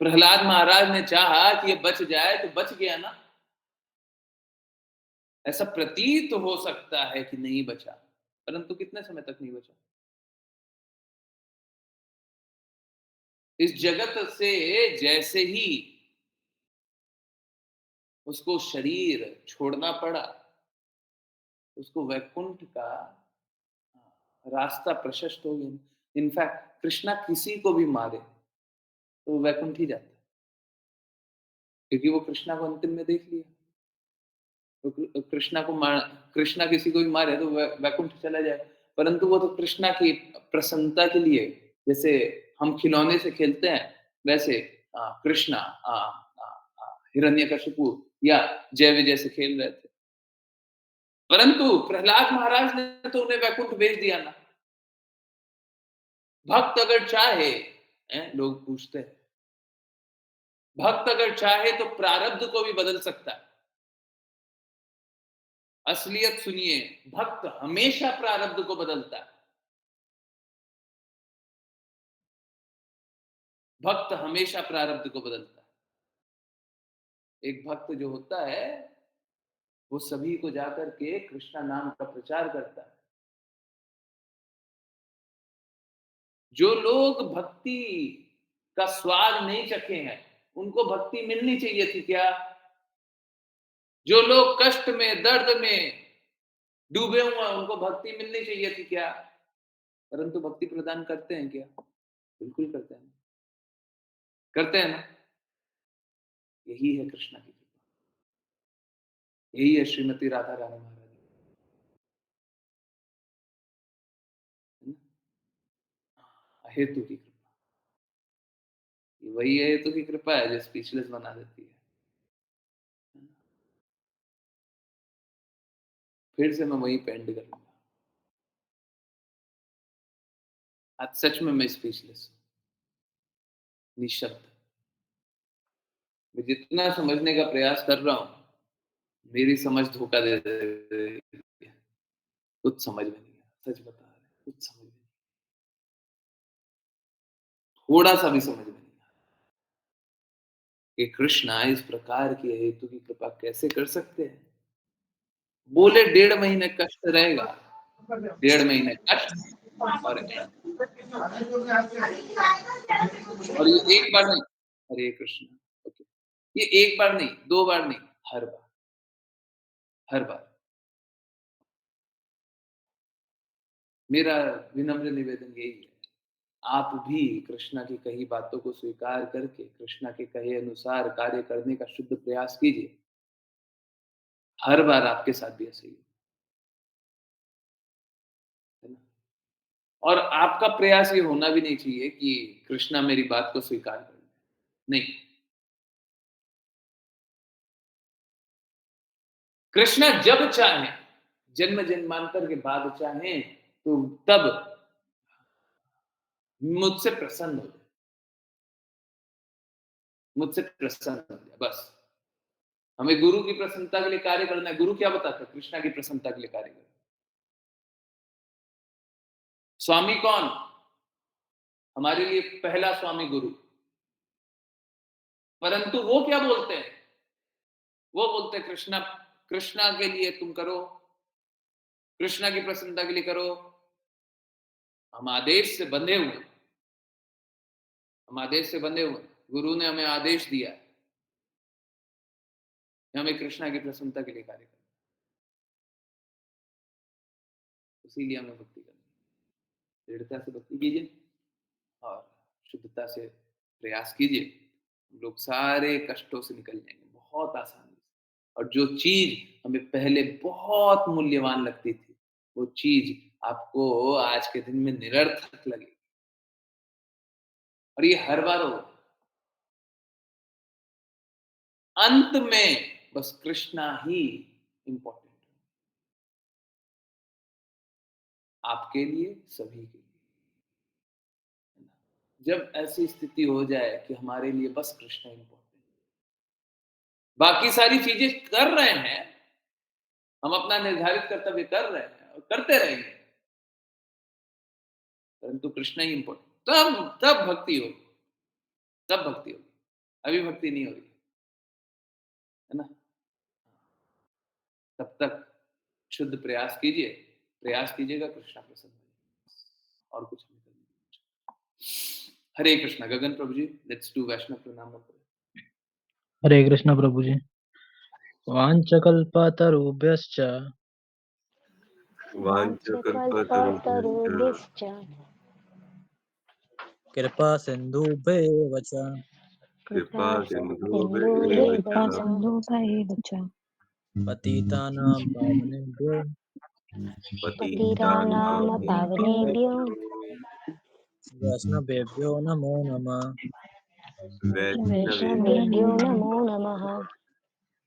प्रहलाद महाराज ने चाहा कि ये बच जाए तो बच गया ना। ऐसा प्रतीत हो सकता है कि नहीं बचा, परंतु कितने समय तक नहीं बचा। इस जगत से जैसे ही उसको शरीर छोड़ना पड़ा, उसको वैकुंठ का रास्ता प्रशस्त हो गया। इनफैक्ट कृष्णा किसी को भी मारे तो वो वैकुंठ ही जाता है, क्योंकि वो कृष्णा को अंतिम में देख लिया। तो कृष्णा किसी को भी मारे तो वैकुंठ चला जाए। परंतु वो तो कृष्णा की प्रसन्नता के लिए, जैसे हम खिलौने से खेलते हैं, वैसे कृष्णा हिरण्यकशिपु या जय विजय से खेल रहे थे। परंतु प्रहलाद महाराज ने तो उन्हें वैकुंठ भेज दिया ना। भक्त अगर चाहे, लोग पूछते हैं, भक्त अगर चाहे तो प्रारब्ध को भी बदल सकता है। असलियत सुनिए, भक्त हमेशा प्रारब्ध को बदलता है। भक्त हमेशा प्रारब्ध को बदलता है। एक भक्त जो होता है, वो सभी को जाकर के कृष्णा नाम का प्रचार करता है। जो लोग भक्ति का स्वाद नहीं चखे हैं, उनको भक्ति मिलनी चाहिए थी क्या? जो लोग कष्ट में, दर्द में डूबे हुए हैं, उनको भक्ति मिलनी चाहिए थी क्या? परंतु भक्ति प्रदान करते हैं क्या? बिल्कुल करते हैं। करते हैं ना। यही है कृष्णा की कृपा, यही है श्रीमती राधा रानी महारानी, है ना? हेतु की कृपा। ये वही है हेतु की कृपा है जो स्पीचलेस बना देती है। फिर से मैं वही पे एंड करूंगा। आज सच में मैं स्पीचलेस हूँ, निशब्द। मैं जितना समझने का प्रयास कर रहा हूँ, मेरी समझ धोखा दे रही है। कुछ समझ में नहीं आ रहा, सच बता रहे हैं, कुछ समझ में नहीं, थोड़ा सा भी समझ में नहीं आ रहा कि कृष्णा इस प्रकार की हेतु की कृपा कैसे कर सकते हैं। बोले 1.5 महीने कष्ट रहेगा, 1.5 महीने कष्ट और एंड। और ये एक बार नहीं, हरे कृष्ण, ओके, ये एक बार नहीं, 2 बार नहीं, हर बार, हर बार। मेरा विनम्र निवेदन यही है, आप भी कृष्णा की कही बातों को स्वीकार करके कृष्णा के कहे अनुसार कार्य करने का शुद्ध प्रयास कीजिए। हर बार आपके साथ भी ऐसे ही है ना। और आपका प्रयास ये होना भी नहीं चाहिए कि कृष्णा मेरी बात को स्वीकार कर ले। नहीं, कृष्ण जब चाहे, जन्म जन्मांतर के बाद चाहे, तो तब मुझसे प्रसन्न हो जाए, मुझसे प्रसन्न हो जाए, बस। हमें गुरु की प्रसन्नता के लिए कार्य करना है। गुरु क्या बताता है? कृष्णा की प्रसन्नता के लिए कार्य करना। स्वामी कौन? हमारे लिए पहला स्वामी गुरु। परंतु वो क्या बोलते हैं? वो बोलते हैं कृष्णा, कृष्णा के लिए तुम करो, कृष्णा की प्रसन्नता के लिए करो। हम आदेश से बंधे हुए, हम आदेश से बंधे हुए। गुरु ने हमें आदेश दिया है, हमें कृष्णा की प्रसन्नता के लिए कार्य करना। इसीलिए हमें भक्ति करनी है। दृढ़ता से भक्ति कीजिए और शुद्धता से प्रयास कीजिए। हम लोग सारे कष्टों से निकल जाएंगे बहुत आसानी से। और जो चीज हमें पहले बहुत मूल्यवान लगती थी, वो चीज आपको आज के दिन में निरर्थक लगेगी। और ये हर बार होगा। अंत में बस कृष्णा ही इंपॉर्टेंट है, आपके लिए, सभी के लिए। जब ऐसी स्थिति हो जाए कि हमारे लिए बस कृष्ण इंपॉर्टेंट, बाकी सारी चीजें कर रहे हैं, हम अपना निर्धारित कर्तव्य कर रहे हैं और करते रहेंगे, परंतु कृष्ण ही इंपॉर्टेंट, तब भक्ति होगी, तब भक्ति होगी। अभी भक्ति नहीं हो रही है ना। तब तक शुद्ध प्रयास कीजिए, प्रयास कीजिएगा, कृष्णा प्रसन्न होंगे। और कुछ नहीं करना। हरे कृष्णा। गगन प्रभु जी, लेट्स डू वैष्णव प्रणाम मंत्र। हरे कृष्ण प्रभु जी। वाञ्छकल्पतरुभ्यश्च वाञ्छकल्पतरुभ्यश्च कृपा सिन्धुभ्येव च कृपा कृपा सिन्धुभ्येव च सिन्धुभैव च पतितानां पावनेभ्यो पतितानां पावनेभ्यो वैष्णवेभ्यो नमो नमः। वैष्णवेभ्यो वैष्णवेभ्यो नमो नमः। नमो नमः।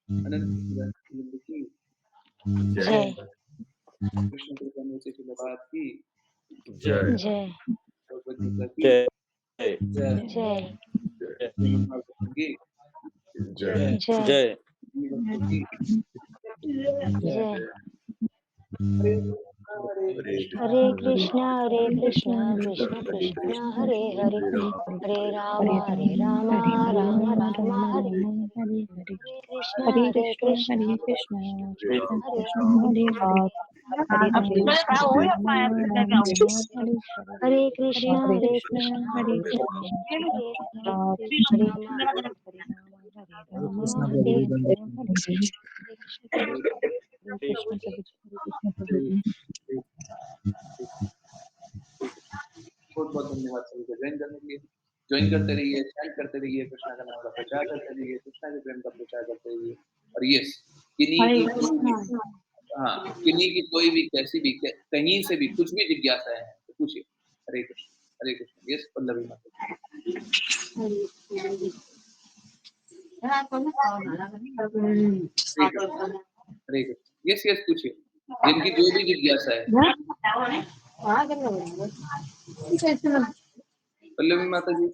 अनंत की जय कृष्ण कृपा से बात की जय जय भगवत गीता की जय जय, जय श्रीमद् भागवत की जय जय जय अपनी भक्तों की जय। जय। हरे कृष्णा हरे कृष्णा हरे हरे कृष्णा कृष्ण हरे कृष्ण कृष्ण कृष्ण कृष्ण हरे कृष्ण हरे हरे हरे हरे हरे राम राम हरे राम राम राम राम हरे राम हरे हरे हरे हरे कृष्ण कृष्ण कृष्ण हरे कृष्ण हरे हरे हरे राम राम हरे हरे हरे हरे कृष्ण कृष्ण हरे कृष्ण हरे कृष्ण हरे हरे हरे हरे राम हरे राम कृष्ण हरे प्रभु जी। राम हरे हरे हरे कृष्ण प्रभु जी हरे कृष्ण प्रभु जी। बहुत बहुत धन्यवाद सभी को ज्वाइन करने के लिए। ज्वाइन करते रहिए, चैट करते रहिए, कृष्णा का नाम का प्रचार करते रहिए, कृष्णा के प्रेम का प्रचार करते रहिए। और यस, किन्हीं की कोई भी, हाँ, किन्हीं की कोई भी कैसी भी कहीं से भी कुछ भी जिज्ञासा है तो पूछिए। हरे कृष्ण, हरे कृष्ण। यस, पल्लवी माता। हरे कृष्ण, हरे कृष्ण। यस यस, पूछिए, जिनकी जो भी जिज्ञासा है। पल्लवी माता जी,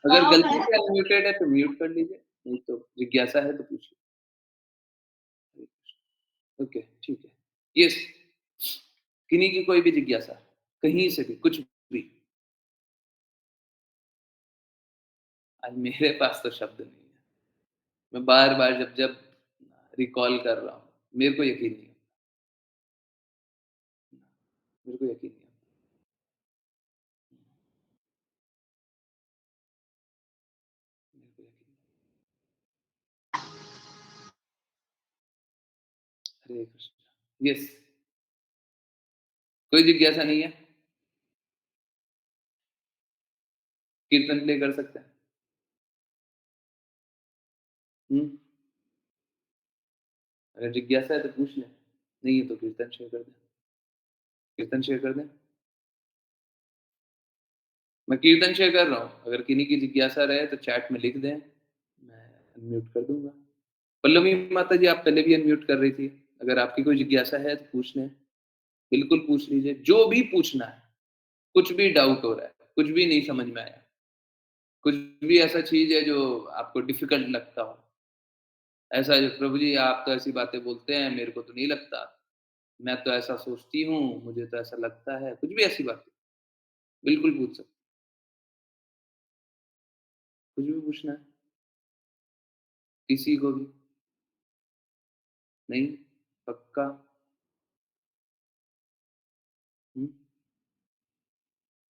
अगर गलती से अनम्यूटेड है तो म्यूट कर लीजिए, नहीं तो जिज्ञासा है तो पूछिए। ओके, ठीक है। यस, किन्हीं की कोई भी जिज्ञासा, कहीं से भी कुछ भी। आज मेरे पास तो शब्द नहीं है। मैं बार बार जब जब रिकॉल कर रहा हूँ, मेरे को यकीन नहीं है, मेरे को यकीन नहीं है, मेरे को यकीन नहीं है। हरे कृष्ण। यस, कोई जिज्ञासा नहीं है, कीर्तन प्ले कर सकते हैं। अगर जिज्ञासा है तो पूछ लें, नहीं है तो कीर्तन शेयर कर दें, कीर्तन शेयर कर दें। मैं कीर्तन शेयर कर रहा हूँ, अगर किन्हीं की जिज्ञासा रहे तो चैट में लिख दें, मैं अनम्यूट कर दूंगा। पल्लवी माता जी, आप पहले भी अनम्यूट कर रही थी। अगर आपकी कोई जिज्ञासा है तो पूछ लें। बिल्कुल पूछ लीजिए, जो भी पूछना है। कुछ भी डाउट हो रहा है, कुछ भी नहीं समझ में आया, कुछ भी ऐसा चीज़ है जो आपको डिफ़िकल्ट लगता हो। ऐसा जो प्रभु जी आप तो ऐसी बातें बोलते हैं, मेरे को तो नहीं लगता। मैं तो ऐसा सोचती हूँ, मुझे तो ऐसा लगता है, कुछ भी ऐसी बातें, बिल्कुल पूछ सकते, कुछ भी पूछना है, किसी को भी। नहीं? पक्का? हुँ?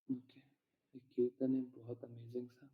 ओके। ये कीर्तन है बहुत अमेज़िंग सा।